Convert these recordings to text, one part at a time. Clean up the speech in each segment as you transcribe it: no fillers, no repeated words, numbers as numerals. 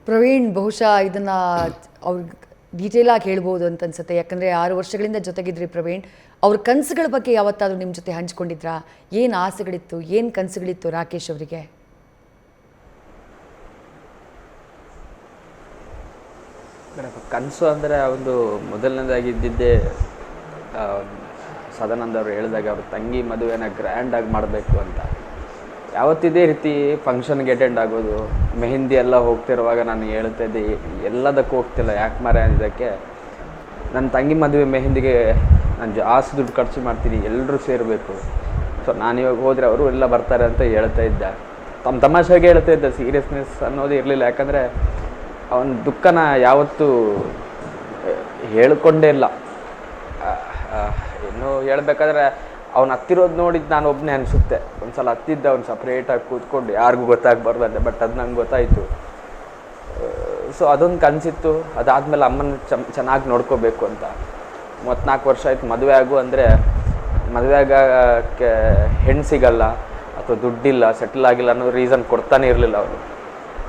ಪ್ರವೀಣ್ ಬಹುಶಃ ಇದನ್ನು ಅವ್ರಿಗೆ ಡೀಟೇಲಾಗಿ ಹೇಳ್ಬೋದು ಅಂತ ಅನ್ಸುತ್ತೆ. ಯಾಕಂದರೆ 6 ವರ್ಷಗಳಿಂದ ಜೊತೆಗಿದ್ರಿ ಪ್ರವೀಣ್. ಅವ್ರ ಕನಸುಗಳ ಬಗ್ಗೆ ಯಾವತ್ತಾದರೂ ನಿಮ್ಮ ಜೊತೆ ಹಂಚ್ಕೊಂಡಿದ್ರಾ? ಏನು ಆಸೆಗಳಿತ್ತು, ಏನು ಕನಸುಗಳಿತ್ತು ರಾಕೇಶ್ ಅವರಿಗೆ? ಕನಸು ಅಂದರೆ ಒಂದು ಮೊದಲನೇದಾಗಿ ಇದ್ದಿದ್ದೇ ಸದಾನಂದ ಅವರು ಹೇಳಿದಾಗ ಅವ್ರ ತಂಗಿ ಮದುವೆನ ಗ್ರ್ಯಾಂಡಾಗಿ ಮಾಡಬೇಕು ಅಂತ. ಯಾವತ್ತಿದೇ ರೀತಿ ಫಂಕ್ಷನ್ಗೆ ಅಟೆಂಡ್ ಆಗೋದು, ಮೆಹಂದಿ ಎಲ್ಲ ಹೋಗ್ತಿರುವಾಗ ನಾನು ಹೇಳ್ತಾಯಿದ್ದೆ ಎಲ್ಲದಕ್ಕೂ ಹೋಗ್ತಿಲ್ಲ ಯಾಕೆ ಮಾರೆ ಅಂದಿದ್ದಕ್ಕೆ, ನನ್ನ ತಂಗಿ ಮದುವೆ ಮೆಹಂದಿಗೆ ನಾನು ಜಾಸ್ತಿ ದುಡ್ಡು ಖರ್ಚು ಮಾಡ್ತೀನಿ, ಎಲ್ಲರೂ ಸೇರಬೇಕು, ಸೊ ನಾನು ಇವಾಗ ಹೋದರೆ ಅವರು ಎಲ್ಲ ಬರ್ತಾರೆ ಅಂತ ಹೇಳ್ತಾ ಇದ್ದ. ತಮಾಷೆಗೆ ಹೇಳ್ತಾ ಇದ್ದ, ಸೀರಿಯಸ್ನೆಸ್ ಅನ್ನೋದು ಇರಲಿಲ್ಲ. ಯಾಕಂದರೆ ಅವನ ದುಃಖನ ಯಾವತ್ತೂ ಹೇಳ್ಕೊಂಡೇ ಇಲ್ಲ. ಇನ್ನೂ ಹೇಳ್ಬೇಕಾದ್ರೆ ಅವ್ನು ಹತ್ತಿರೋದು ನೋಡಿದ್ದು ನಾನು ಒಬ್ಬನೇ ಅನಿಸುತ್ತೆ. ಒಂದು ಸಲ ಹತ್ತಿದ್ದ ಅವ್ನು ಸಪ್ರೇಟಾಗಿ ಕೂತ್ಕೊಂಡು ಯಾರಿಗೂ ಗೊತ್ತಾಗಬಾರ್ದಂತೆ, ಬಟ್ ಅದು ನಂಗೆ ಗೊತ್ತಾಯಿತು. ಸೊ ಅದೊಂದು ಕನಸಿತ್ತು. ಅದಾದಮೇಲೆ ಅಮ್ಮನ ಚೆನ್ನಾಗಿ ನೋಡ್ಕೋಬೇಕು ಅಂತ. 34 ವರ್ಷ ಆಯ್ತು ಮದುವೆ ಆಗು ಅಂದರೆ, ಮದುವೆ ಆಗೋಕ್ಕೆ ಹೆಣ್ಣು ಸಿಗಲ್ಲ ಅಥವಾ ದುಡ್ಡಿಲ್ಲ, ಸೆಟಲ್ ಆಗಿಲ್ಲ ಅನ್ನೋ ರೀಸನ್ ಕೊಡ್ತಾನೆ ಇರಲಿಲ್ಲ ಅವರು.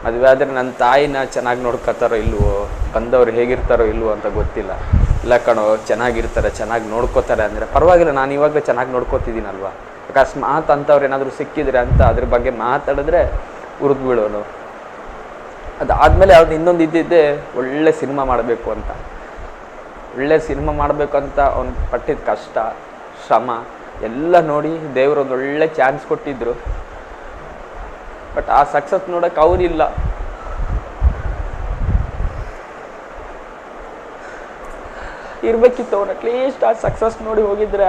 ಮದುವೆ ಆದರೆ ನನ್ನ ತಾಯಿನ ಚೆನ್ನಾಗಿ ನೋಡ್ಕೋತಾರೋ ಇಲ್ವೋ, ಬಂದವ್ರು ಹೇಗಿರ್ತಾರೋ ಇಲ್ವೋ ಅಂತ ಗೊತ್ತಿಲ್ಲ. ಇಲ್ಲ ಕಣೋ ಚೆನ್ನಾಗಿರ್ತಾರೆ, ಚೆನ್ನಾಗಿ ನೋಡ್ಕೋತಾರೆ ಅಂದರೆ ಪರವಾಗಿಲ್ಲ, ನಾನು ಇವಾಗಲೇ ಚೆನ್ನಾಗಿ ನೋಡ್ಕೋತಿದ್ದೀನಲ್ವ, ಅಕಸ್ಮಾತ್ ಅಂಥವ್ರು ಏನಾದರೂ ಸಿಕ್ಕಿದ್ರೆ ಅಂತ ಅದ್ರ ಬಗ್ಗೆ ಮಾತಾಡಿದ್ರೆ ಉರಿದು ಬೀಳೋನು. ಅದಾದಮೇಲೆ ಅವ್ನು ಇನ್ನೊಂದು ಇದ್ದಿದ್ದೆ ಒಳ್ಳೆ ಸಿನಿಮಾ ಮಾಡಬೇಕು ಅಂತ. ಒಳ್ಳೆ ಸಿನಿಮಾ ಮಾಡಬೇಕು ಅಂತ ಅವ್ನು ಪಟ್ಟಿದ್ದ ಕಷ್ಟ, ಶ್ರಮ ಎಲ್ಲ ನೋಡಿ ದೇವರು ಒಂದು ಒಳ್ಳೆ ಚಾನ್ಸ್ ಕೊಟ್ಟಿದ್ದರು. ಬಟ್ ಆ ಸಕ್ಸಸ್ ನೋಡೋಕೆ ಅವರಿಲ್ಲ. ಇರಬೇಕಿತ್ತು ಅವನು ಅಟ್ಲೀಸ್ಟ್ ಆ ಸಕ್ಸಸ್ ನೋಡಿ ಹೋಗಿದ್ರೆ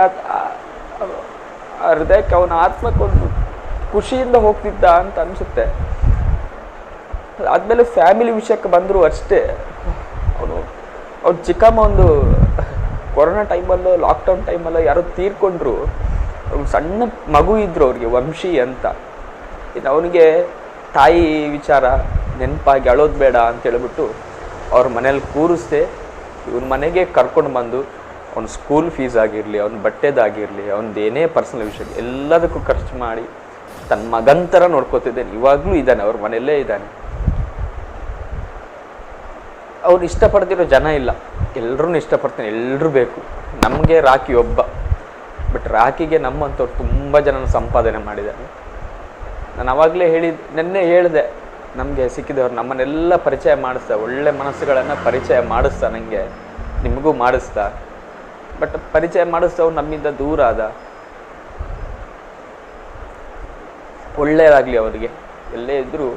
ಹೃದಯಕ್ಕೆ ಅವನ ಆತ್ಮಕ್ಕೊಂದು ಖುಷಿಯಿಂದ ಹೋಗ್ತಿದ್ದ ಅಂತ ಅನಿಸುತ್ತೆ. ಆದಮೇಲೆ ಫ್ಯಾಮಿಲಿ ವಿಷಯಕ್ಕೆ ಬಂದರೂ ಅಷ್ಟೇ. ಅವ್ನು ಚಿಕ್ಕಮ್ಮ ಒಂದು ಕೊರೋನಾ ಟೈಮಲ್ಲೋ ಲಾಕ್ಡೌನ್ ಟೈಮಲ್ಲೋ ಯಾರೋ ತೀರ್ಕೊಂಡ್ರು. ಅವ್ನು ಸಣ್ಣ ಮಗು ಇದ್ದರು ಅವ್ರಿಗೆ, ವಂಶಿ ಅಂತ. ಇನ್ನು ಅವನಿಗೆ ತಾಯಿ ವಿಚಾರ ನೆನಪಾಗಿ ಅಳೋದು ಬೇಡ ಅಂತೇಳ್ಬಿಟ್ಟು ಅವ್ರ ಮನೇಲಿ ಕೂರಿಸ್ದೆ ಇವನ ಮನೆಗೆ ಕರ್ಕೊಂಡು ಬಂದು ಅವ್ನ ಸ್ಕೂಲ್ ಫೀಸ್ ಆಗಿರಲಿ, ಅವ್ನ ಬಟ್ಟೆದಾಗಿರಲಿ, ಅವ್ನದ್ದು ಏನೇ ಪರ್ಸನಲ್ ವಿಷಯ ಎಲ್ಲದಕ್ಕೂ ಖರ್ಚು ಮಾಡಿ ತನ್ನ ಮಗನ ಥರ ನೋಡ್ಕೋತಿದ್ದಾನೆ. ಇವಾಗಲೂ ಇದ್ದಾನೆ, ಅವ್ರ ಮನೆಯಲ್ಲೇ ಇದ್ದಾನೆ. ಅವ್ರು ಇಷ್ಟಪಡ್ತಿರೋ ಜನ ಇಲ್ಲ, ಎಲ್ಲರೂ ಇಷ್ಟಪಡ್ತಾನೆ, ಎಲ್ಲರೂ ಬೇಕು. ನಮಗೆ ರಾಖಿ ಒಬ್ಬ, ಬಟ್ ರಾಖಿಗೆ ನಮ್ಮಂಥವ್ರು ತುಂಬ ಜನ ಸಂಪಾದನೆ ಮಾಡಿದ್ದಾರೆ. ನಾನು ಆವಾಗಲೇ ನೆನ್ನೆ ಹೇಳಿದೆ, ನಮಗೆ ಸಿಕ್ಕಿದವ್ರು ನಮ್ಮನ್ನೆಲ್ಲ ಪರಿಚಯ ಮಾಡಿಸ್ತಾ, ಒಳ್ಳೆ ಮನಸ್ಸುಗಳನ್ನು ಪರಿಚಯ ಮಾಡಿಸ್ತಾ, ನನಗೆ ನಿಮಗೂ ಮಾಡಿಸ್ತಾ. ಬಟ್ ಪರಿಚಯ ಮಾಡಿಸ್ತವ್ರು ನಮ್ಮಿಂದ ದೂರ ಆದ. ಒಳ್ಳೆಯದಾಗಲಿ ಅವರಿಗೆ, ಎಲ್ಲೇ ಇದ್ದರೂ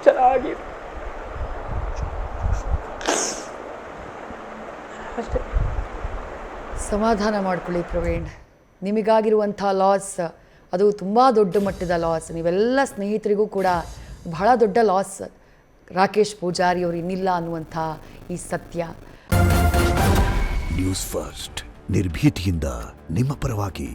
ಚೆನ್ನಾಗಿ ಅಷ್ಟೇ. ಸಮಾಧಾನ ಮಾಡ್ಕೊಳ್ಳಿ ಪ್ರವೀಣ್. ನಿಮಗಾಗಿರುವಂಥ ಲಾಸ್ ಅದು ತುಂಬ ದೊಡ್ಡ ಮಟ್ಟದ ಲಾಸ್. ನೀವೆಲ್ಲ ಸ್ನೇಹಿತರಿಗೂ ಕೂಡ ಬಹಳ ದೊಡ್ಡ ಲಾಸ್. ರಾಕೇಶ್ ಪೂಜಾರಿ ಅವರು ಇನ್ನಿಲ್ಲ ಅನ್ನುವಂಥ ಈ ಸತ್ಯ. ನ್ಯೂಸ್ ಫಸ್ಟ್ ನಿರ್ಭೀತಿಯಿಂದ ನಿಮ್ಮ ಪರವಾಗಿ.